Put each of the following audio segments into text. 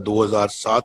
2007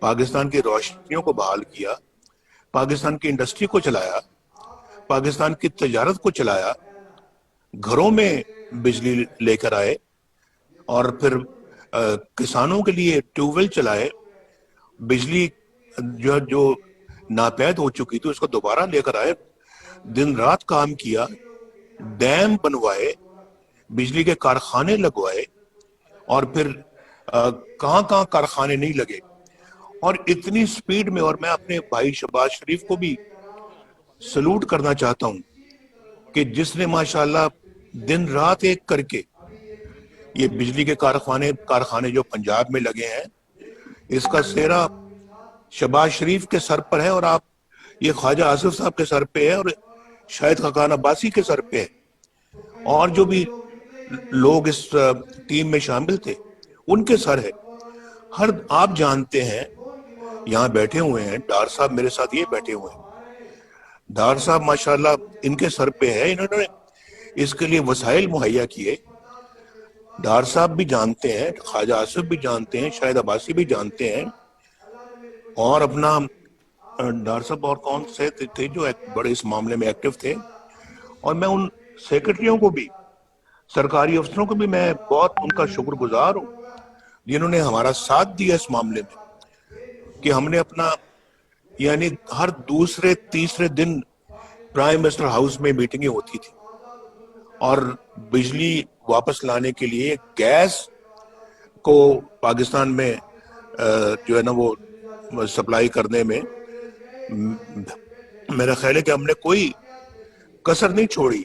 پاکستان کی روشنیوں کو بحال کیا، پاکستان کی انڈسٹری کو چلایا، پاکستان کی تجارت کو چلایا، گھروں میں بجلی لے کر آئے، اور پھر کسانوں کے لیے ٹیوب ویل چلائے، بجلی جو ناپید ہو چکی تھی اس کو دوبارہ لے کر آئے، دن رات کام کیا، ڈیم بنوائے، بجلی کے کارخانے لگوائے، اور پھر کہاں کہاں کارخانے نہیں لگے، اور اتنی سپیڈ میں. اور میں اپنے بھائی شہباز شریف کو بھی سلوٹ کرنا چاہتا ہوں کہ جس نے ماشاءاللہ دن رات ایک کر کے یہ بجلی کے کارخانے جو پنجاب میں لگے ہیں، اس کا سہرا شہباز شریف کے سر پر ہے، اور آپ یہ خواجہ آصف صاحب کے سر پہ ہے، اور شاہد خاقان عباسی کے سر پہ ہے، اور جو بھی لوگ اس ٹیم میں شامل تھے ان کے سر ہے. آپ جانتے ہیں، یہاں بیٹھے ہوئے ہیں ڈار صاحب میرے ساتھ یہ بیٹھے ہوئے ہیں، ڈار صاحب ماشاءاللہ ان کے سر پہ ہے، انہوں نے اس کے لیے وسائل مہیا کیے. ڈار صاحب بھی جانتے ہیں، خواجہ آصف بھی جانتے ہیں، شاہد عباسی بھی جانتے ہیں، اور اپنا ڈار صاحب اور کون سے تھے جو بڑے اس معاملے میں ایکٹیو تھے. اور میں ان سیکرٹریوں کو بھی، سرکاری افسروں کو بھی میں بہت ان کا شکر گزار ہوں جنہوں نے ہمارا ساتھ دیا اس معاملے میں، کہ ہم نے اپنا یعنی ہر دوسرے تیسرے دن پرائم منسٹر ہاؤس میں میٹنگیں ہوتی تھی، اور بجلی واپس لانے کے لیے گیس کو پاکستان میں جو ہے نا وہ سپلائی کرنے میں میرا خیال ہے کہ ہم نے کوئی کسر نہیں چھوڑی.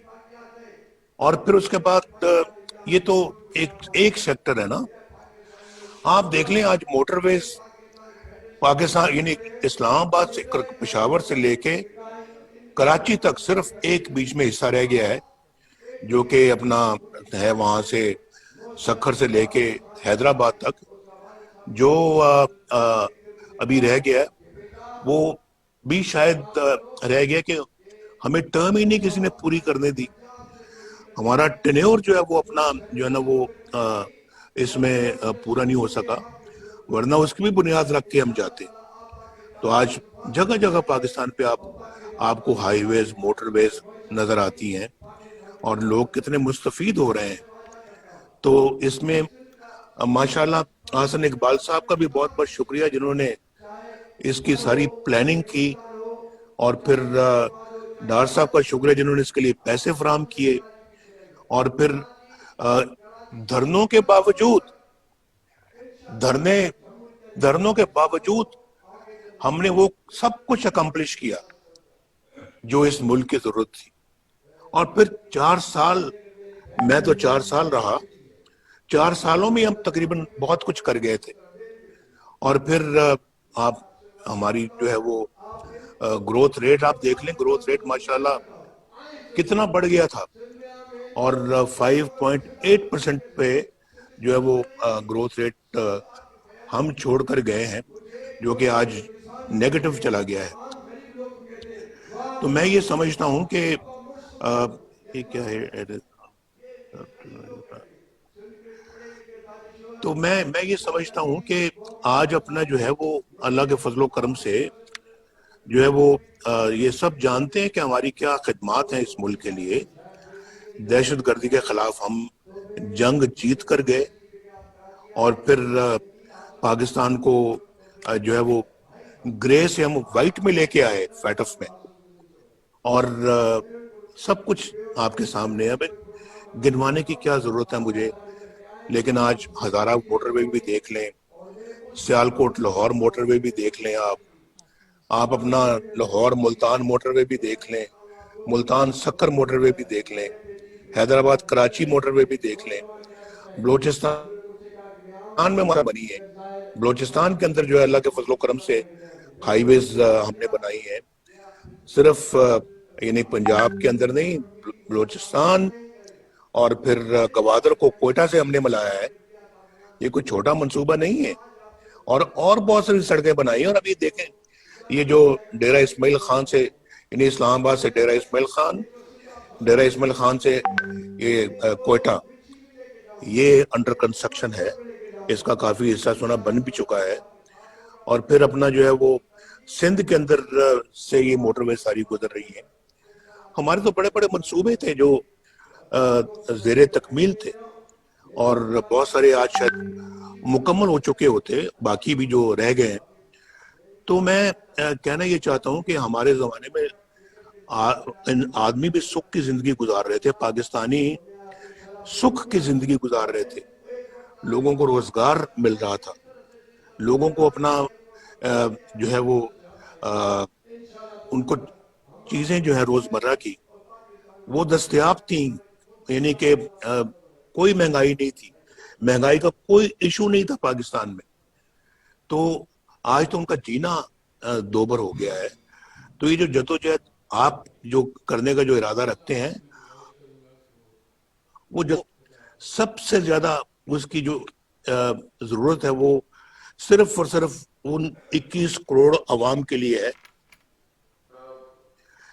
اور پھر اس کے بعد یہ تو ایک سیکٹر ہے نا. آپ دیکھ لیں آج موٹر ویز پاکستان یعنی اسلام آباد سے پشاور سے لے کے کراچی تک صرف ایک بیچ میں حصہ رہ گیا ہے جو کہ اپنا ہے وہاں سے سکھر سے لے کے حیدرآباد تک، جو ابھی رہ گیا ہے وہ بھی شاید رہ گیا کہ ہمیں ٹرم ہی نہیں کسی نے پوری کرنے دی. ہمارا ٹینیور جو ہے وہ اپنا جو ہے نا وہ اس میں پورا نہیں ہو سکا، ورنہ اس کی بھی بنیاد رکھ کے ہم جاتے. تو آج جگہ جگہ پاکستان پہ آپ کو ہائی ویز، موٹر ویز نظر آتی ہیں، اور لوگ کتنے مستفید ہو رہے ہیں. تو اس میں ماشاءاللہ حسن اقبال صاحب کا بھی بہت بہت شکریہ جنہوں نے اس کی ساری پلاننگ کی، اور پھر ڈار صاحب کا شکریہ جنہوں نے اس کے لیے پیسے فراہم کیے، اور پھر دھرنوں کے باوجود دھرنوں کے باوجود ہم نے وہ سب کچھ اکمپلش کیا جو اس ملک کی ضرورت تھی. اور پھر 4 سال، میں تو 4 سال رہا، 4 سالوں میں ہم تقریباً بہت کچھ کر گئے تھے. اور پھر آپ ہماری جو ہے وہ گروتھ ریٹ آپ دیکھ لیں، گروتھ ریٹ ماشاءاللہ کتنا بڑھ گیا تھا، اور 5.8% پہ جو ہے وہ گروتھ ریٹ ہم چھوڑ کر گئے ہیں، جو کہ آج نیگیٹو چلا گیا ہے. تو میں یہ سمجھتا ہوں کہ یہ کیا ہے، تو میں یہ سمجھتا ہوں کہ آج اپنا جو ہے وہ اللہ کے فضل و کرم سے جو ہے وہ یہ سب جانتے ہیں کہ ہماری کیا خدمات ہیں اس ملک کے لیے. دہشت گردی کے خلاف ہم جنگ جیت کر گئے، اور پھر پاکستان کو جو ہے وہ گرے سے ہم وائٹ میں لے کے آئے، فیٹف میں، اور سب کچھ آپ کے سامنے ہے. گنوانے کی کیا ضرورت ہے مجھے، لیکن آج ہزارہ موٹر وے بھی دیکھ لیں، سیالکوٹ لاہور موٹر وے بھی دیکھ لیں، آپ اپنا لاہور ملتان موٹر وے بھی دیکھ لیں، ملتان سکر موٹر وے بھی دیکھ لیں، حیدرآباد کراچی موٹر وے بھی دیکھ لیں. بلوچستان میں ہمارا بنی ہے، بلوچستان کے اندر جو ہے اللہ کے فضل و کرم سے ہائی ویز ہم نے بنائی ہے. صرف یعنی پنجاب کے اندر نہیں، بلوچستان اور پھر گوادر کو کوئٹہ سے ہم نے ملایا ہے. یہ کوئی چھوٹا منصوبہ نہیں ہے. اور بہت ساری سڑکیں بنائی ہیں. اور ابھی دیکھیں یہ جو ڈیرہ اسماعیل خان سے یعنی اسلام آباد سے ڈیرہ اسماعیل خان سے یہ کوئٹہ، یہ انڈر کنسٹرکشن ہے. اس کا کافی حصہ سنا بن بھی چکا ہے. اور پھر اپنا جو ہے وہ سندھ کے اندر سے یہ موٹر وے ساری گزر رہی ہیں. ہمارے تو بڑے بڑے منصوبے تھے جو زیر تکمیل تھے, اور بہت سارے آج شاید مکمل ہو چکے ہوتے, باقی بھی جو رہ گئے ہیں. تو میں کہنا یہ چاہتا ہوں کہ ہمارے زمانے میں آدمی بھی سکھ کی زندگی گزار رہے تھے, پاکستانی سکھ کی زندگی گزار رہے تھے, لوگوں کو روزگار مل رہا تھا, لوگوں کو اپنا جو ہے وہ ان کو چیزیں جو ہے روزمرہ کی وہ دستیاب تھیں, یعنی کہ کوئی مہنگائی نہیں تھی, مہنگائی کا کوئی ایشو نہیں تھا پاکستان میں. تو آج تو ان کا جینا دوبر ہو گیا ہے. تو یہ جو جدوجہد آپ جو کرنے کا جو ارادہ رکھتے ہیں, وہ جو سب سے زیادہ اس کی جو ضرورت ہے وہ صرف اور صرف ان 21 کروڑ عوام کے لیے ہے,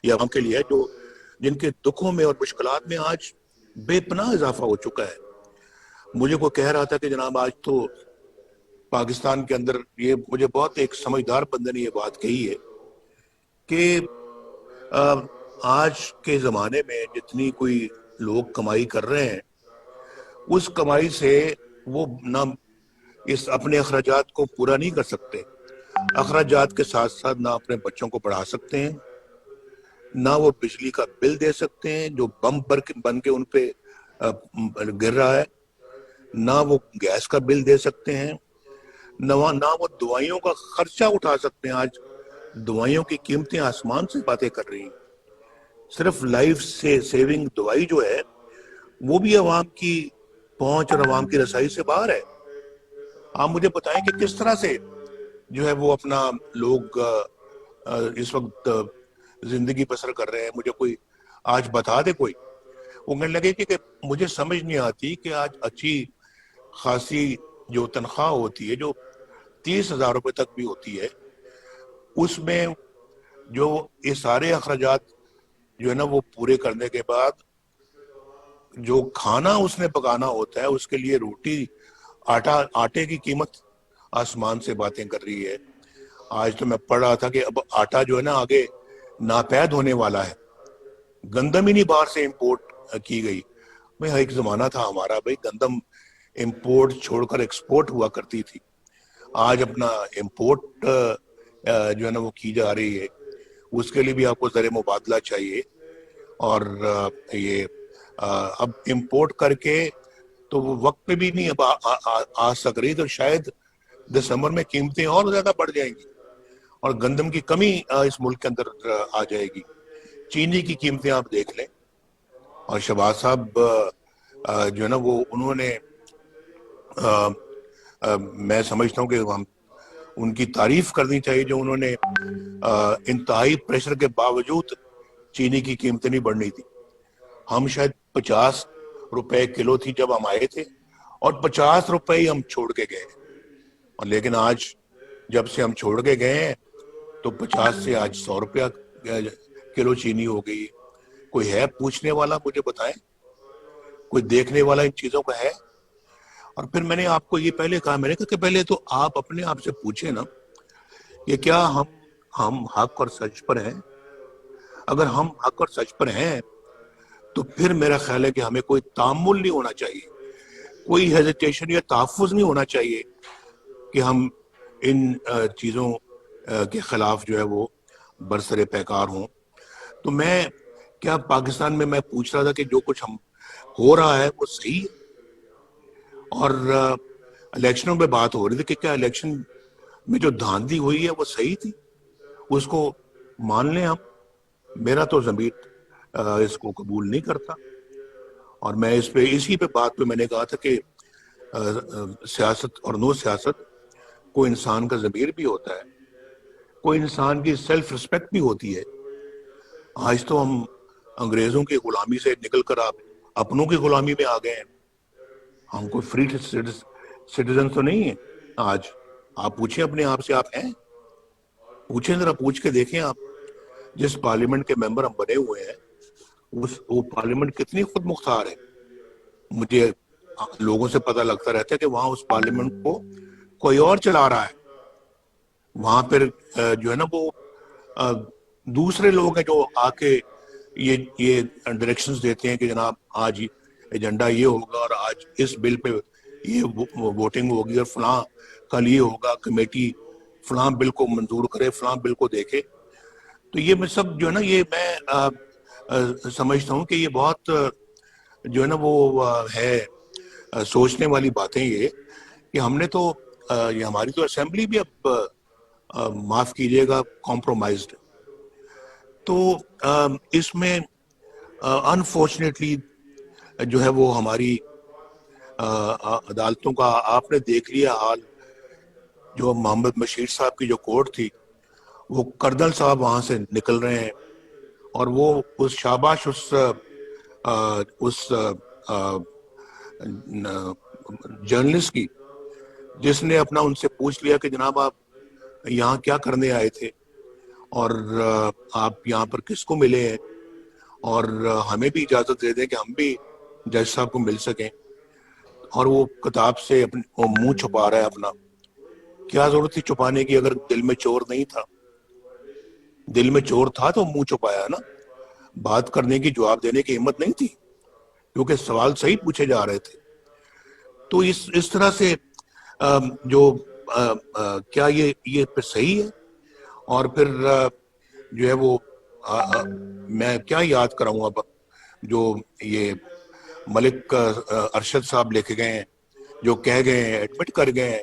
یہ عوام کے لیے ہے جو جن کے دکھوں میں اور مشکلات میں آج بے پناہ اضافہ ہو چکا ہے. مجھے کوئی کہہ رہا تھا کہ جناب آج تو پاکستان کے اندر, یہ مجھے بہت ایک سمجھدار بندے نے یہ بات کہی ہے کہ آج کے زمانے میں جتنی کوئی لوگ کمائی کر رہے ہیں, اس کمائی سے وہ نہ اس اپنے اخراجات کو پورا نہیں کر سکتے, اخراجات کے ساتھ ساتھ نہ اپنے بچوں کو پڑھا سکتے ہیں, نہ وہ بجلی کا بل دے سکتے ہیں جو بم بن کے ان پہ گر رہا ہے, نہ وہ گیس کا بل دے سکتے ہیں, نہ وہ دوائیوں کا خرچہ اٹھا سکتے ہیں. آج دوائیوں کی قیمتیں آسمان سے باتیں کر رہی ہیں. صرف لائف سے سیونگ دوائی جو ہے وہ بھی عوام کی پہنچ اور عوام کی رسائی سے باہر ہے. آپ مجھے بتائیں کہ کس طرح سے جو ہے وہ اپنا لوگ اس وقت زندگی بسر کر رہے ہیں. مجھے کوئی آج بتا دے کوئی, وہ کہنے لگے کہ مجھے سمجھ نہیں آتی کہ آج اچھی خاصی جو تنخواہ ہوتی ہے جو 30,000 روپے تک بھی ہوتی ہے, اس میں جو یہ سارے اخراجات جو ہے نا وہ پورے کرنے کے بعد جو کھانا اس نے پکانا ہوتا ہے, اس کے لیے روٹی آٹے کی قیمت آسمان سے باتیں کر رہی ہے. آج تو میں پڑھ رہا تھا کہ اب آٹا جو ہے نا آگے ناپید ہونے والا ہے, گندم ہی نہیں باہر سے امپورٹ کی گئی. بھائی ایک زمانہ تھا ہمارا, بھائی گندم امپورٹ چھوڑ کر ایکسپورٹ ہوا کرتی تھی, آج اپنا امپورٹ جو ہے نا وہ کی جا رہی ہے. اس کے لیے بھی آپ کو زر مبادلہ چاہیے, اور یہ اب امپورٹ کر کے تو وہ وقت پہ بھی نہیں اب آ سک رہی, تو شاید دسمبر میں قیمتیں اور زیادہ بڑھ جائیں گی اور گندم کی کمی اس ملک کے اندر آ جائے گی. چینی کی قیمتیں آپ دیکھ لیں, اور شہباز صاحب جو ہے نا وہ انہوں نے میں سمجھتا ہوں کہ ہم ان کی تعریف کرنی چاہیے جو انہوں نے انتہائی پریشر کے باوجود چینی کی قیمتیں نہیں بڑھنی تھی. ہم شاید 50 روپے کلو تھی جب ہم آئے تھے, اور 50 روپے ہی ہم چھوڑ کے گئے, اور لیکن آج جب سے ہم چھوڑ کے گئے ہیں تو 50 سے آج 100 روپیہ کلو چینی ہو گئی. کوئی ہے پوچھنے والا, مجھے بتائیں, کوئی دیکھنے والا ان چیزوں کا ہے؟ اور پھر میں نے آپ کو یہ پہلے کہا, میں نے کہا کہ پہلے تو آپ اپنے آپ سے پوچھیں نا کہ کیا ہم حق اور سچ پر ہیں. اگر ہم حق اور سچ پر ہیں تو پھر میرا خیال ہے کہ ہمیں کوئی تامل نہیں ہونا چاہیے, کوئی ہیزیٹیشن یا تحفظ نہیں ہونا چاہیے کہ ہم ان چیزوں کے خلاف جو ہے وہ برسر پیکار ہوں. تو میں کیا پاکستان میں پوچھ رہا تھا کہ جو کچھ ہم ہو رہا ہے وہ صحیح ہے, اور الیکشنوں پہ بات ہو رہی تھی کہ کیا الیکشن میں جو دھاندلی ہوئی ہے وہ صحیح تھی, اس کو مان لیں ہم. میرا تو ضمیر اس کو قبول نہیں کرتا, اور میں اسی پہ بات پہ میں نے کہا تھا کہ سیاست اور نو سیاست, کوئی انسان کا ضمیر بھی ہوتا ہے, کوئی انسان کی سیلف رسپیکٹ بھی ہوتی ہے. آج تو ہم انگریزوں کی غلامی سے نکل کر آپ اپنوں کی غلامی میں آ گئے ہیں. ہم کوئی فری سٹیزن تو نہیں ہیں آج. آپ پوچھیں اپنے آپ سے, آپ ہیں؟ پوچھیں, ذرا پوچھ کے دیکھیں آپ. جس پارلیمنٹ کے ممبر ہم بنے ہوئے ہیں وہ پارلیمنٹ کتنی خود مختار ہے. مجھے لوگوں سے پتہ لگتا رہتا ہے کہ وہاں اس پارلیمنٹ کو کوئی اور چلا رہا ہے, وہاں پھر جو ہے نا وہ دوسرے لوگ ہیں جو آ کے یہ ڈائریکشنز دیتے ہیں کہ جناب آج ایجنڈا یہ ہوگا اور آج اس بل پہ یہ ووٹنگ ہوگی اور فلاں کل یہ ہوگا، کمیٹی فلاں بل کو منظور کرے، فلاں بل کو دیکھے. تو یہ میں سب جو ہے نا یہ میں سمجھتا ہوں کہ یہ بہت جو ہے نا وہ ہے سوچنے والی باتیں یہ کہ ہم نے تو یہ ہماری تو اسمبلی بھی اب معاف کیجیے گا کمپرومائزڈ. تو اس میں انفارچونیٹلی جو ہے وہ ہماری عدالتوں کا آپ نے دیکھ لیا حال. جو محمد بشیر صاحب کی جو کورٹ تھی وہ کرنل صاحب وہاں سے نکل رہے ہیں اور وہ اس شاباش اس جرنلسٹ کی جس نے اپنا ان سے پوچھ لیا کہ جناب آپ یہاں کیا کرنے آئے تھے اور آپ یہاں پر کس کو ملے ہیں اور ہمیں بھی اجازت دے دیں کہ ہم بھی جج صاحب کو مل سکیں. اور وہ کتاب سے وہ منہ چھپا رہا ہے اپنا. کیا ضرورت تھی چھپانے کی اگر دل میں چور نہیں تھا؟ دل میں چور تھا تو منہ چھپایا نا. بات کرنے کی، جواب دینے کی ہمت نہیں تھی کیونکہ سوال صحیح پوچھے جا رہے تھے. تو اس طرح سے جو کیا یہ پھر صحیح ہے؟ اور پھر جو ہے وہ میں کیا یاد کراؤں اب جو یہ ملک ارشد صاحب لے کے گئے ہیں، جو کہہ گئے ہیں، ایڈمٹ کر گئے ہیں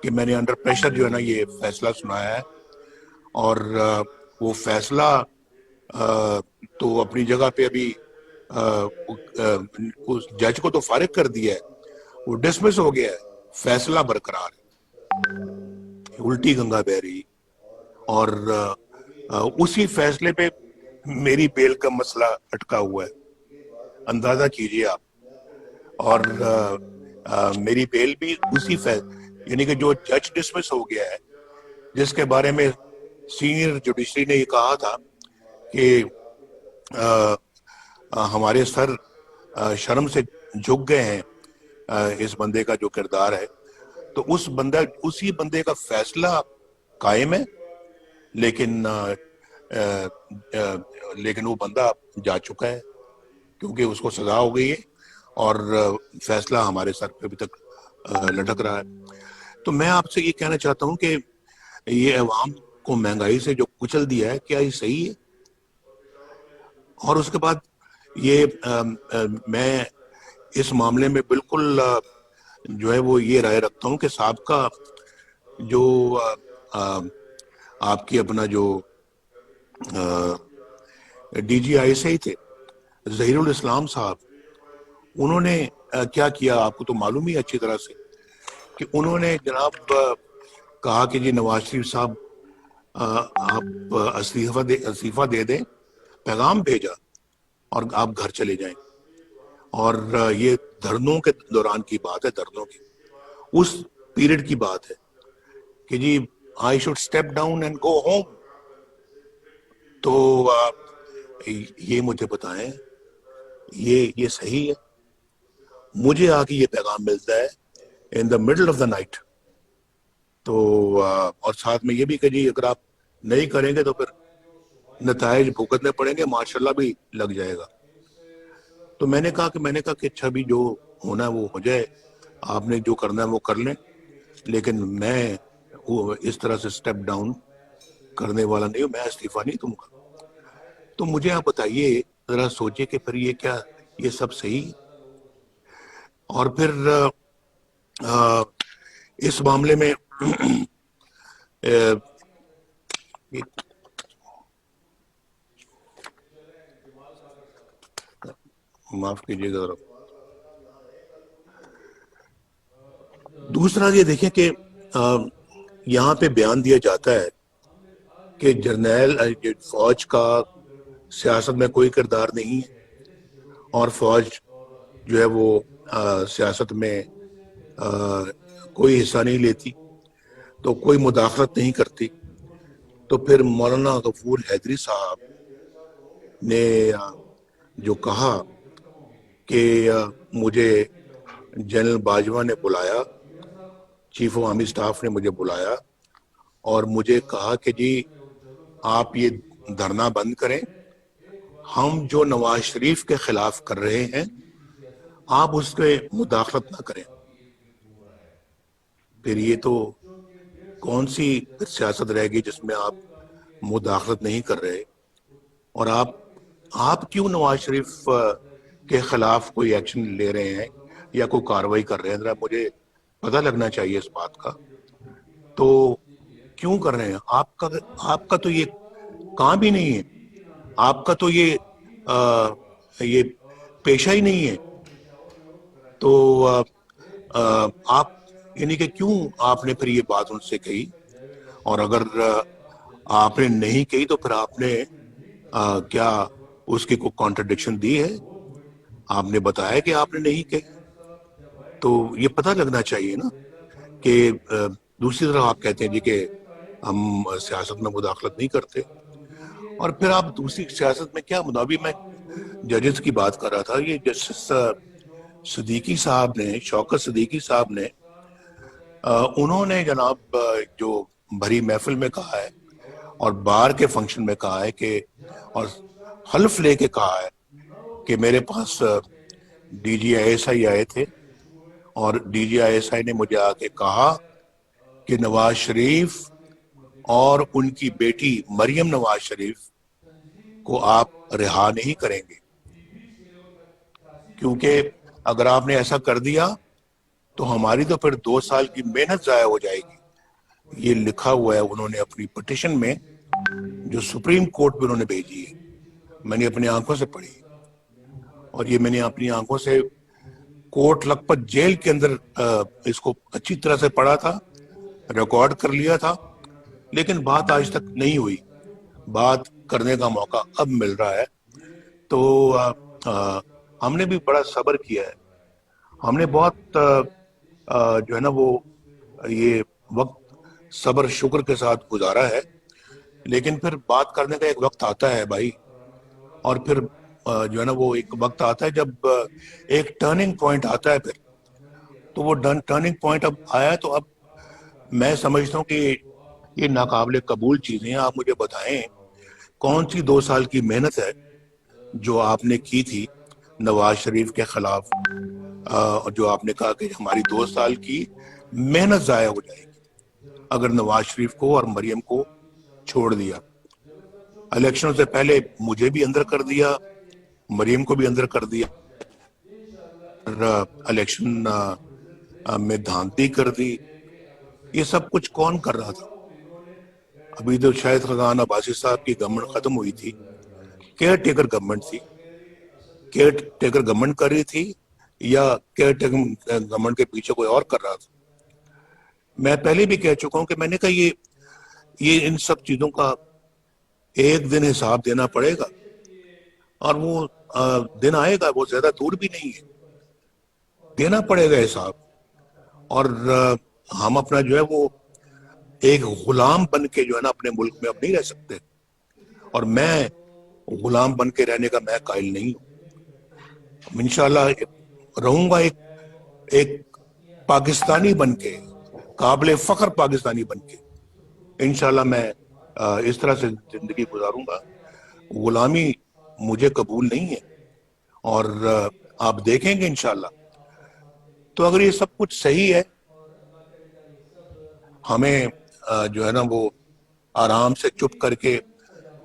کہ میں نے انڈر پریشر جو ہے نا یہ فیصلہ سنایا ہے. اور وہ فیصلہ تو اپنی جگہ پہ ابھی اس جج کو تو فارغ کر دیا ہے، وہ ڈسمس ہو گیا ہے، فیصلہ برقرار ہے، الٹی گنگا بہ رہی. اور اسی فیصلے پہ میری بیل کا مسئلہ اٹکا ہوا ہے، اندازہ کیجئے آپ. اور میری بیل بھی اسی یعنی کہ جو جج ڈسمس ہو گیا ہے، جس کے بارے میں سینئر جوڈیشری نے یہ کہا تھا کہ ہمارے سر شرم سے جھک گئے ہیں اس بندے کا جو کردار ہے. تو اسی بندے کا فیصلہ قائم ہے، لیکن وہ بندہ جا چکا ہے کیونکہ اس کو سزا ہو گئی ہے اور فیصلہ ہمارے سر پہ ابھی تک لٹک رہا ہے. تو میں آپ سے یہ کہنا چاہتا ہوں کہ یہ عوام کو مہنگائی سے جو کچل دیا ہے، کیا یہ صحیح ہے؟ اور اس کے بعد یہ میں اس معاملے میں بالکل جو ہے وہ یہ رائے رکھتا ہوں کہ سابقہ جو آپ کی اپنا جو ڈی جی آئی سے ہی تھے ظہیر الاسلام صاحب، انہوں نے کیا کیا آپ کو تو معلوم ہی اچھی طرح سے کہ انہوں نے جناب کہا کہ جی نواز شریف صاحب آپ استعفیٰ دے دیں، پیغام بھیجا اور آپ گھر چلے جائیں. اور یہ دھرنوں کے دوران کی بات ہے، دھرنوں کی اس پیریڈ کی بات ہے کہ جی I should step down and go home. تو یہ مجھے بتائیں یہ صحیح ہے؟ مجھے آ کے یہ پیغام ملتا ہے in the middle of the night. تو اور ساتھ میں یہ بھی کہ جی اگر آپ نہیں کریں گے تو پھر نتائج بھگتنے پڑیں گے، ماشاءاللہ بھی لگ جائے گا. تو میں نے کہا کہ اچھا بھی جو ہونا ہے وہ ہو جائے، آپ نے جو کرنا ہے وہ کر لیں، لیکن میں اس طرح سے سٹیپ ڈاؤن کرنے والا نہیں ہوں، میں استعفیٰ نہیں دوں گا. تو مجھے آپ بتائیے، ذرا سوچے کہ پھر یہ سب صحیح. اور پھر اس معاملے میں معاف کیجیے گا ذرا. دوسرا یہ دیکھیں کہ یہاں پہ بیان دیا جاتا ہے کہ جرنیل فوج کا سیاست میں کوئی کردار نہیں ہے اور فوج جو ہے وہ سیاست میں کوئی حصہ نہیں لیتی، تو کوئی مداخلت نہیں کرتی. تو پھر مولانا غفور حیدری صاحب نے جو کہا کہ مجھے جنرل باجوہ نے بلایا، چیف آف آرمی سٹاف نے مجھے بلایا اور مجھے کہا کہ جی آپ یہ دھرنا بند کریں، ہم جو نواز شریف کے خلاف کر رہے ہیں آپ اس کے مداخلت نہ کریں۔ پھر یہ تو کون سی سیاست رہے گی جس میں آپ مداخلت نہیں کر رہے؟ اور آپ کیوں نواز شریف کے خلاف کوئی ایکشن لے رہے ہیں یا کوئی کاروائی کر رہے ہیں؟ ذرا مجھے پتہ لگنا چاہیے اس بات کا۔ تو کیوں کر رہے ہیں؟ آپ کا تو یہ کام ہی نہیں ہے، آپ کا تو یہ پیشہ ہی نہیں ہے۔ تو آپ یعنی کہ کیوں آپ نے پھر یہ بات ان سے کہی؟ اور اگر آپ نے نہیں کہی تو پھر آپ نے کیا اس کی کوئی کانٹرڈکشن دی ہے؟ آپ نے بتایا کہ آپ نے نہیں کہی، تو یہ پتہ لگنا چاہیے نا کہ دوسری طرف آپ کہتے ہیں جی کہ ہم سیاست میں مداخلت نہیں کرتے، اور پھر آپ دوسری سیاست میں کیا ابھی میں ججز کی بات کر رہا تھا، یہ جسٹس صدیقی صاحب نے، شوکت صدیقی صاحب نے، انہوں نے جناب جو بھری محفل میں کہا ہے اور بار کے فنکشن میں کہا ہے کہ، اور حلف لے کے کہا ہے کہ میرے پاس D G I S I آئے تھے اور D G I S I نے مجھے آ کے کہا کہ نواز شریف اور ان کی بیٹی مریم نواز شریف کو آپ رہا نہیں کریں گے، کیونکہ اگر آپ نے ایسا کر دیا تو ہماری تو پھر 2 سال کی محنت ضائع ہو جائے گی۔ یہ لکھا ہوا ہے انہوں نے اپنی پٹیشن میں جو سپریم کورٹ میں انہوں نے بھیجی ہے، میں نے اپنی آنکھوں سے پڑھی، اور یہ میں نے اپنی آنکھوں سے کوٹ لکھپت جیل کے اندر اس کو اچھی طرح سے پڑھا تھا، ریکارڈ کر لیا تھا، لیکن بات آج تک نہیں ہوئی۔ بات کرنے کا موقع اب مل رہا ہے، تو ہم نے بھی بڑا صبر کیا ہے، ہم نے بہت جو ہے نا وہ یہ وقت صبر شکر کے ساتھ گزارا ہے، لیکن پھر بات کرنے کا ایک وقت آتا ہے بھائی، اور پھر جو ہے نا وہ ایک وقت آتا ہے جب ایک ٹرننگ پوائنٹ آتا ہے، پھر تو وہ ٹرننگ پوائنٹ اب آیا ہے، تو اب میں سمجھتا ہوں کہ یہ ناقابل قبول چیزیں ہیں۔ آپ مجھے بتائیں کون سی 2 سال کی محنت ہے جو آپ نے کی تھی نواز شریف کے خلاف، جو آپ نے کہا کہ ہماری 2 سال کی محنت ضائع ہو جائے گی اگر نواز شریف کو اور مریم کو چھوڑ دیا۔ الیکشن سے پہلے مجھے بھی اندر کر دیا، مریم کو بھی اندر کر دیا، اور الیکشن میں دھاندلی کر دی۔ یہ سب کچھ کون کر رہا تھا؟ ابھی تو شاید خزان عباسی صاحب کی گورنمنٹ ختم ہوئی تھی، کیئر ٹیکر گورنمنٹ تھی، کیئر ٹیکر گورنمنٹ کر رہی تھی یا کیئر ٹیکر گورنمنٹ کے پیچھے کوئی اور کر رہا تھا؟ میں پہلے بھی کہہ چکا ہوں کہ میں نے کہا یہ ان سب چیزوں کا ایک دن حساب دینا پڑے گا، اور وہ دن آئے گا، وہ زیادہ دور بھی نہیں ہے، دینا پڑے گا حساب۔ اور ہم اپنا جو ہے وہ ایک غلام بن کے جو ہے نا اپنے ملک میں اب نہیں رہ سکتے، اور میں غلام بن کے رہنے کا میں قائل نہیں ہوں۔ انشاءاللہ رہوں گا ایک پاکستانی بن کے، قابل فخر پاکستانی بن کے، انشاءاللہ میں اس طرح سے زندگی گزاروں گا۔ غلامی مجھے قبول نہیں ہے، اور آپ دیکھیں گے انشاءاللہ۔ تو اگر یہ سب کچھ صحیح ہے، ہمیں جو ہے نا وہ آرام سے چپ کر کے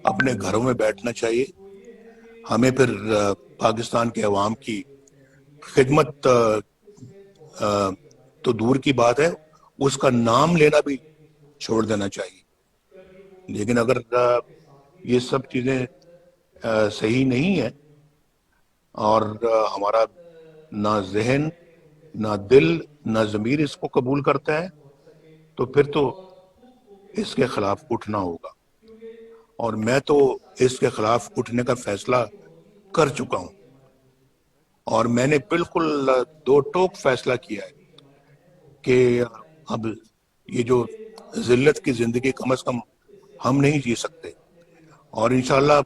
اپنے گھروں میں بیٹھنا چاہیے۔ ہمیں پھر پاکستان کے عوام کی خدمت تو دور کی بات ہے، اس کا نام لینا بھی چھوڑ دینا چاہیے۔ لیکن اگر یہ سب چیزیں صحیح نہیں ہیں، اور ہمارا نہ ذہن، نہ دل، نہ ضمیر اس کو قبول کرتا ہے، تو پھر تو اس کے خلاف اٹھنا ہوگا، اور میں تو اس کے خلاف اٹھنے کا فیصلہ کر چکا ہوں، اور میں نے بالکل دو ٹوک فیصلہ کیا ہے کہ اب یہ جو ذلت کی زندگی کم از کم ہم نہیں جی سکتے، اور انشاءاللہ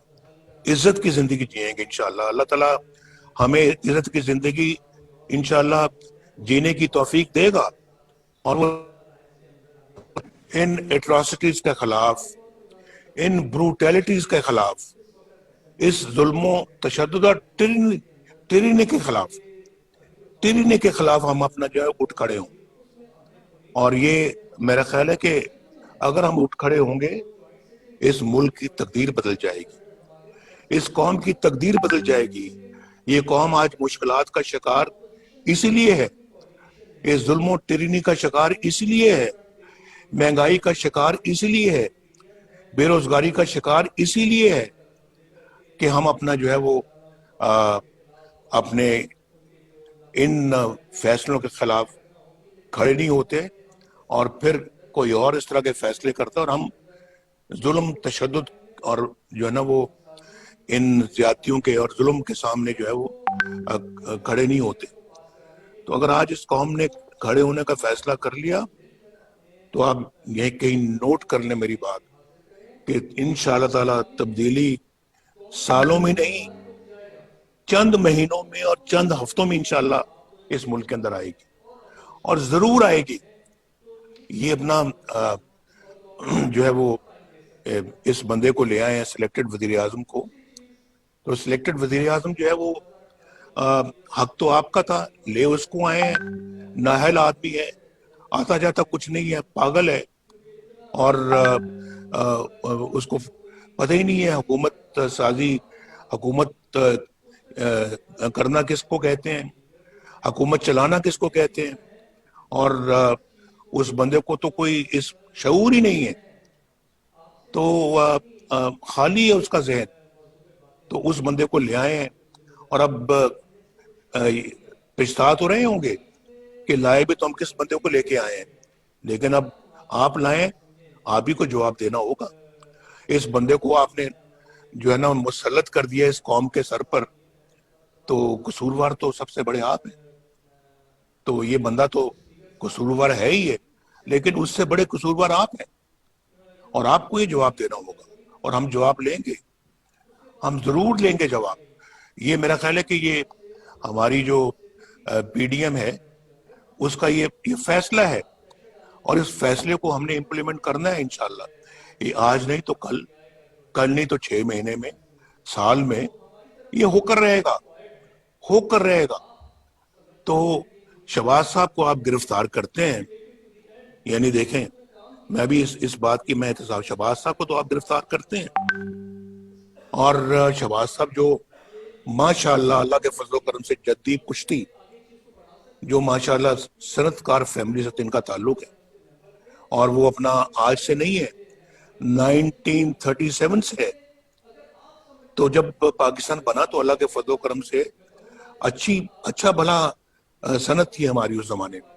عزت کی زندگی جئیں گے انشاءاللہ۔ اللہ تعالیٰ ہمیں عزت کی زندگی انشاءاللہ جینے کی توفیق دے گا، اور وہ ان اٹراسٹیز کے خلاف، ان بروٹیلٹیز کے خلاف، اس ظلم و تشدد اور ٹرینی کے خلاف ہم اپنا جو ہے اٹھ کھڑے ہوں. اور یہ میرا خیال ہے کہ اگر ہم اٹھ کھڑے ہوں گے اس ملک کی تقدیر بدل جائے گی، اس قوم کی تقدیر بدل جائے گی. یہ قوم آج مشکلات کا شکار اسی لیے ہے، اس ظلم و ٹرینی کا شکار اسی لیے ہے، مہنگائی کا شکار اسی لیے ہے، بے روزگاری کا شکار اسی لیے ہے کہ ہم اپنا جو ہے وہ اپنے ان فیصلوں کے خلاف کھڑے نہیں ہوتے، اور پھر کوئی اور اس طرح کے فیصلے کرتا اور ہم ظلم، تشدد اور جو ہے نا وہ ان زیادتیوں کے اور ظلم کے سامنے جو ہے وہ کھڑے نہیں ہوتے. تو اگر آج اس قوم نے کھڑے ہونے کا فیصلہ کر لیا تو آپ یہ کہیں نوٹ کر لیں میری بات کہ انشاءاللہ تعالی تبدیلی سالوں میں نہیں، چند مہینوں میں اور چند ہفتوں میں انشاءاللہ اس ملک کے اندر آئے گی، اور ضرور آئے گی. یہ اپنا جو ہے وہ اس بندے کو لے آئے ہیں سلیکٹڈ وزیر اعظم کو، تو سلیکٹڈ وزیر اعظم جو ہے وہ حق تو آپ کا تھا، لے اس کو آئے ہیں، نااہل آدمی ہے، آتا جاتا کچھ نہیں ہے، پاگل ہے، اور اس کو پتہ ہی نہیں ہے حکومت سازی، حکومت کرنا کس کو کہتے ہیں، حکومت چلانا کس کو کہتے ہیں. اور اس بندے کو تو کوئی اس شعور ہی نہیں ہے، تو خالی ہے اس کا ذہن. تو اس بندے کو لے آئے ہیں، اور اب پچھتا تو رہے ہوں گے کہ لائے بھی تو ہم کس بندے کو لے کے آئے ہیں، لیکن اب آپ لائیں، آپ ہی کو جواب دینا ہوگا. اس بندے کو آپ نے جو ہے نا مسلط کر دیا اس قوم کے سر پر، تو قصوروار تو سب سے بڑے آپ ہیں. تو یہ بندہ تو قصوروار ہے ہی ہے، لیکن اس سے بڑے قصوروار آپ ہیں، اور آپ کو یہ جواب دینا ہوگا، اور ہم جواب لیں گے، ہم ضرور لیں گے جواب. یہ میرا خیال ہے کہ یہ ہماری جو پی ڈی ایم ہے اس کا یہ فیصلہ ہے، اور اس فیصلے کو ہم نے امپلیمنٹ کرنا ہے انشاءاللہ. یہ آج نہیں تو کل نہیں تو 6 مہینے میں، سال میں یہ ہو کر رہے گا. تو شہباز صاحب کو آپ گرفتار کرتے ہیں، یعنی دیکھیں میں بھی اس بات کی میں احتساب، شہباز صاحب کو تو آپ گرفتار کرتے ہیں، اور شہباز صاحب جو ماشاءاللہ اللہ کے فضل و کرم سے جدی پشتی، جو ماشاءاللہ صنعت کار فیملی سے ان کا تعلق ہے، اور وہ اپنا آج سے نہیں ہے، 1937 سے ہے. تو جب پاکستان بنا تو اللہ کے فضل و کرم سے اچھا بھلا صنعت تھی ہماری اس زمانے میں.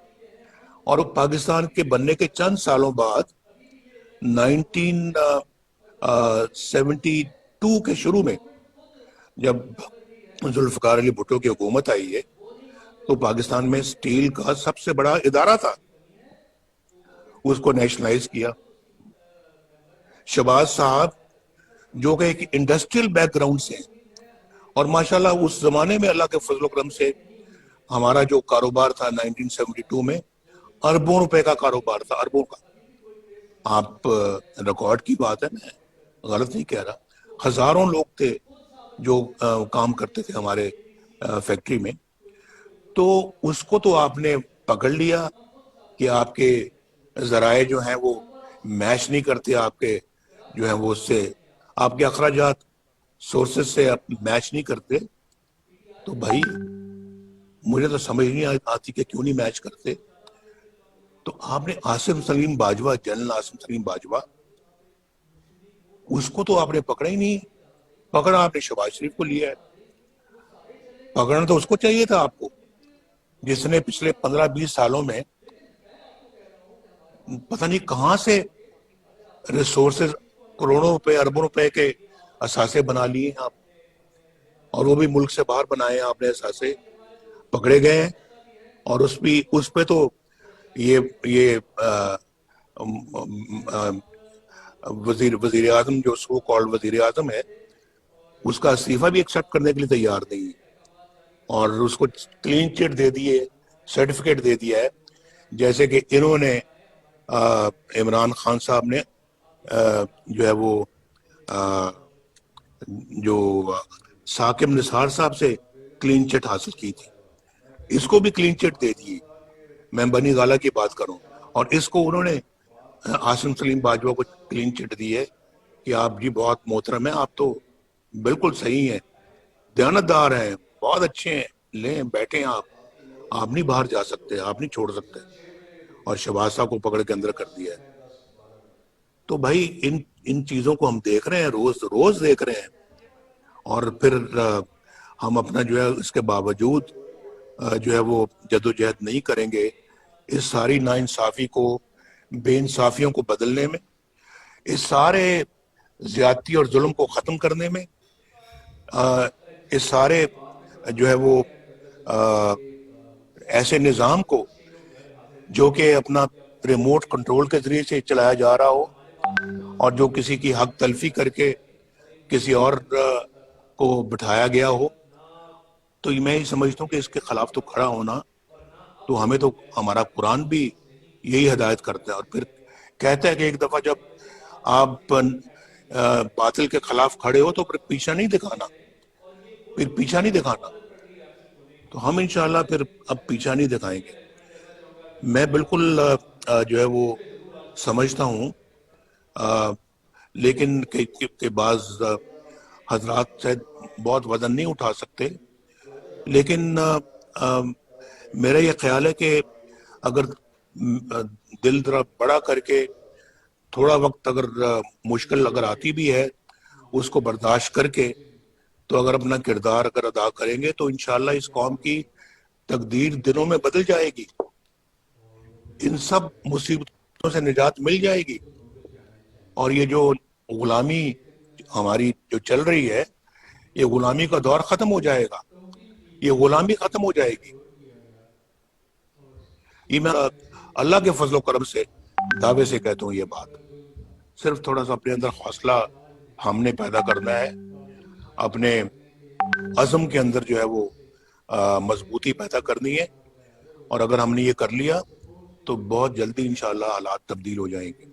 اور پاکستان کے بننے کے چند سالوں بعد 1972 کے شروع میں جب ذوالفقار علی بھٹو کی حکومت آئی ہے تو پاکستان میں سٹیل کا سب سے بڑا ادارہ تھا، اس کو نیشنلائز کیا. شہباز صاحب جو کہ ایک انڈسٹریل بیک گراؤنڈ سے ہیں، اور ماشاءاللہ اس زمانے میں اللہ کے فضل و کرم سے ہمارا جو کاروبار تھا 1972 میں اربوں روپے کا کاروبار تھا، اربوں کا. آپ ریکارڈ کی بات ہے، میں غلط نہیں کہہ رہا، ہزاروں لوگ تھے جو کام کرتے تھے ہمارے فیکٹری میں. تو اس کو تو آپ نے پکڑ لیا کہ آپ کے ذرائع جو ہیں وہ میچ نہیں کرتے، آپ کے جو ہیں وہ اس سے آپ کے اخراجات سورسز سے میچ نہیں کرتے. تو بھائی مجھے تو سمجھ نہیں آتی کہ کیوں نہیں میچ کرتے. تو آپ نے عاصم سلیم باجوہ، جنرل عاصم سلیم باجوہ، اس کو تو آپ نے پکڑا ہی نہیں. پکڑا آپ نے شہباز شریف کو لیا ہے. پکڑنا تو اس کو چاہیے تھا آپ کو، جس نے پچھلے 15-20 سالوں میں پتہ نہیں کہاں سے ریسورسز کروڑوں روپے، اربوں روپے کے اثاثے بنا لیے ہیں آپ، اور وہ بھی ملک سے باہر بنائے ہیں آپ نے اثاثے. پکڑے گئے ہیں، اور اس پہ تو یہ وزیر اعظم جو سو کالڈ وزیر اعظم ہے، اس کا استعفیٰ بھی ایکسیپٹ کرنے کے لیے تیار نہیں ہے، اور اس کو کلین چٹ دے دیے، سرٹیفکیٹ دے دیا ہے، جیسے کہ انہوں نے عمران خان صاحب نے جو ہے وہ جو ثاقب نثار صاحب سے کلین چٹ حاصل کی تھی، اس کو بھی کلین چٹ دے دی. میں بنی گالا کی بات کروں، اور اس کو انہوں نے عاصم سلیم باجوہ کو کلین چٹ دی ہے کہ آپ جی بہت محترم ہیں، آپ تو بالکل صحیح ہیں، دیانتدار ہیں، بہت اچھے ہیں، لیں بیٹھیں، آپ نہیں باہر جا سکتے، آپ نہیں چھوڑ سکتے. اور شہباز صاحب کو پکڑ کے اندر کر دیا ہے. تو بھائی ان چیزوں کو ہم دیکھ رہے ہیں، روز روز دیکھ رہے ہیں. اور پھر ہم اپنا جو ہے اس کے باوجود جو ہے وہ جدوجہد نہیں کریں گے اس ساری ناانصافی کو، بے انصافیوں کو بدلنے میں، اس سارے زیادتی اور ظلم کو ختم کرنے میں، اس سارے جو ہے وہ ایسے نظام کو جو کہ اپنا ریموٹ کنٹرول کے ذریعے سے چلایا جا رہا ہو، اور جو کسی کی حق تلفی کر کے کسی اور کو بٹھایا گیا ہو، تو میں یہ سمجھتا ہوں کہ اس کے خلاف تو کھڑا ہونا، تو ہمیں تو ہمارا قرآن بھی یہی ہدایت کرتا ہے. اور پھر کہتا ہے کہ ایک دفعہ جب آپ باطل کے خلاف کھڑے ہو تو پھر پیچھا نہیں دکھانا، پھر پیچھا نہیں دکھانا. تو ہم انشاءاللہ پھر اب پیچھا نہیں دکھائیں گے. میں بالکل جو ہے وہ سمجھتا ہوں، لیکن کہ بعض حضرات شاید بہت وزن نہیں اٹھا سکتے، لیکن میرا یہ خیال ہے کہ اگر دل ذرا بڑا کر کے تھوڑا وقت اگر مشکل اگر آتی بھی ہے اس کو برداشت کر کے، تو اگر اپنا کردار اگر ادا کریں گے تو انشاءاللہ اس قوم کی تقدیر دنوں میں بدل جائے گی، ان سب مصیبتوں سے نجات مل جائے گی. اور یہ جو غلامی ہماری جو چل رہی ہے، یہ غلامی کا دور ختم ہو جائے گا، یہ غلامی ختم ہو جائے گی. یہ میں اللہ کے فضل و کرم سے دعوے سے کہتا ہوں. یہ بات صرف تھوڑا سا اپنے اندر حوصلہ ہم نے پیدا کرنا ہے، اپنے عزم کے اندر جو ہے وہ مضبوطی پیدا کرنی ہے. اور اگر ہم نے یہ کر لیا تو بہت جلدی انشاءاللہ حالات تبدیل ہو جائیں گے.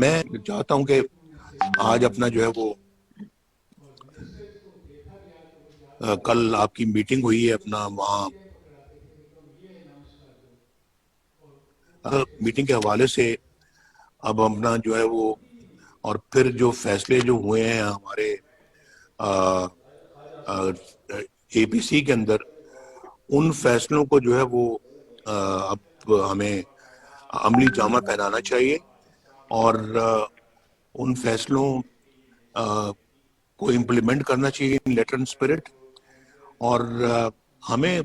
میں چاہتا ہوں کہ آج اپنا جو ہے وہ کل آپ کی میٹنگ ہوئی ہے اپنا وہاں، میٹنگ کے حوالے سے اب اپنا جو ہے وہ، اور پھر جو فیصلے جو ہوئے ہیں ہمارے اے پی سی کے اندر، ان فیصلوں کو جو ہے وہ اب ہمیں عملی جامہ پہنانا چاہیے، اور ان فیصلوں کو امپلیمنٹ کرنا چاہیے ان لیٹر اینڈ اسپرٹ. اور ہمیں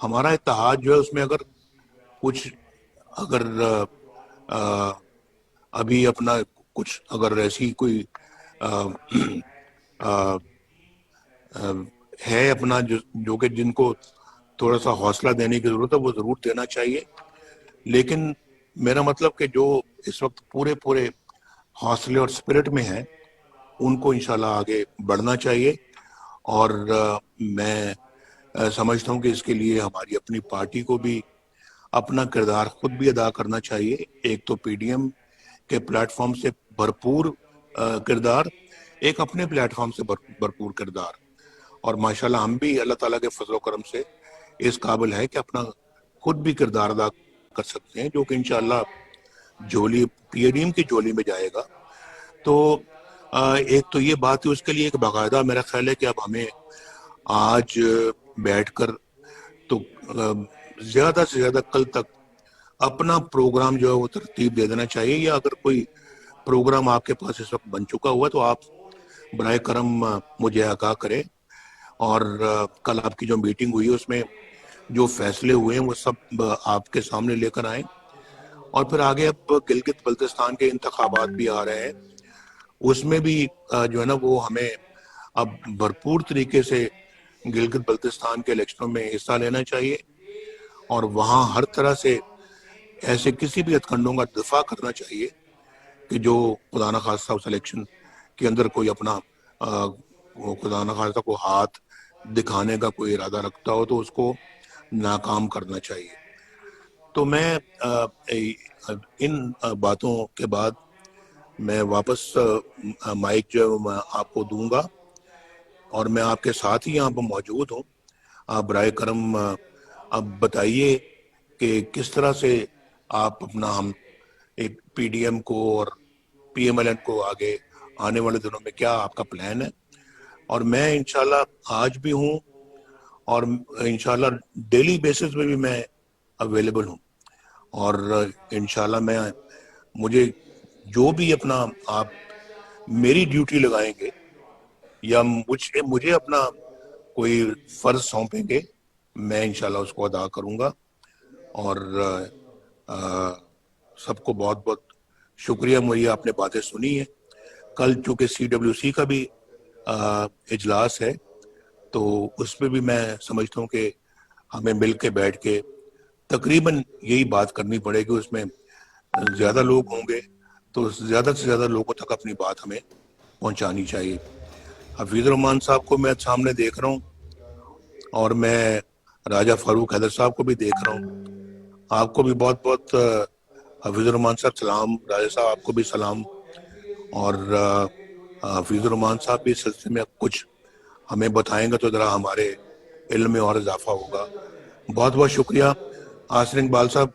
ہمارا اتحاد جو ہے اس میں اگر کچھ اگر ابھی اپنا کچھ اگر ایسی کوئی ہے اپنا جو کہ جن کو تھوڑا سا حوصلہ دینے کی ضرورت ہے، وہ ضرور دینا چاہیے. لیکن میرا مطلب کہ جو اس وقت پورے حوصلے اور اسپرٹ میں ہیں، ان کو انشاءاللہ آگے بڑھنا چاہیے. اور میں سمجھتا ہوں کہ اس کے لیے ہماری اپنی پارٹی کو بھی اپنا کردار خود بھی ادا کرنا چاہیے. ایک تو پی ڈی ایم کے پلیٹ فارم سے بھرپور کردار، ایک اپنے پلیٹ فارم سے بھرپور کردار. اور ماشاءاللہ ہم بھی اللہ تعالیٰ کے فضل و کرم سے اس قابل ہے کہ اپنا خود بھی کردار ادا کر سکتے ہیں، جو کہ انشاءاللہ جولی پی ڈی ایم کی جولی میں جائے گا. تو ایک تو یہ بات ہے، اس کے لیے ایک باقاعدہ میرا خیال ہے کہ اب ہمیں آج بیٹھ کر تو زیادہ سے زیادہ کل تک اپنا پروگرام جو ہے وہ ترتیب دے دینا چاہیے. یا اگر کوئی پروگرام آپ کے پاس اس وقت بن چکا ہوا تو آپ برائے کرم مجھے آگاہ کریں. اور کل آپ کی جو میٹنگ ہوئی اس میں جو فیصلے ہوئے ہیں وہ سب آپ کے سامنے لے کر آئیں. اور پھر آگے اب گلگت بلتستان کے انتخابات بھی آ رہے ہیں، اس میں بھی جو ہے نا وہ ہمیں اب بھرپور طریقے سے گلگت بلتستان کے الیکشنوں میں حصہ لینا چاہیے، اور وہاں ہر طرح سے ایسے کسی بھی ہتھکنڈوں کا دفاع کرنا چاہیے کہ جو خدا نخواستہ اس الیکشن کے اندر کوئی اپنا خدا نخواستہ کو ہاتھ دکھانے کا کوئی ارادہ رکھتا ہو تو اس کو ناکام کرنا چاہیے. تو میں ان باتوں کے بعد میں واپس مائک جو ہے میں آپ کو دوں گا، اور میں آپ کے ساتھ ہی یہاں پر موجود ہوں. آپ برائے کرم اب بتائیے کہ کس طرح سے آپ اپنا ہم ایک پی ڈی ایم کو اور پی ایم ایل این کو آگے آنے والے دنوں میں کیا آپ کا پلان ہے. اور میں انشاءاللہ آج بھی ہوں، اور انشاءاللہ ڈیلی بیسس پہ بھی میں اویلیبل ہوں. اور انشاءاللہ مجھے جو بھی اپنا آپ میری ڈیوٹی لگائیں گے یا مجھے اپنا کوئی فرض سونپیں گے، میں انشاءاللہ اس کو ادا کروں گا. اور سب کو بہت بہت شکریہ، مجھے آپ نے باتیں سنی ہیں. کل چونکہ سی ڈبلیو سی کا بھی اجلاس ہے، تو اس پہ بھی میں سمجھتا ہوں کہ ہمیں مل کے بیٹھ کے تقریباً یہی بات کرنی پڑے گی. اس میں زیادہ لوگ ہوں گے تو زیادہ سے زیادہ لوگوں تک اپنی بات ہمیں پہنچانی چاہیے. حفیظ الرحمان صاحب کو میں سامنے دیکھ رہا ہوں، اور میں راجہ فاروق حیدر صاحب کو بھی دیکھ رہا ہوں. آپ کو بھی بہت بہت حفیظ الرحمان صاحب سلام. راجہ صاحب آپ کو بھی سلام. اور حفیظ الرحمان صاحب بھی اس سلسلے میں کچھ ہمیں بتائیں گے تو ذرا ہمارے علم میں اور اضافہ ہوگا. بہت بہت شکریہ. آسر اقبال صاحب،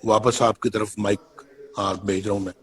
واپس آپ کی طرف مائک بھیج رہا ہوں میں.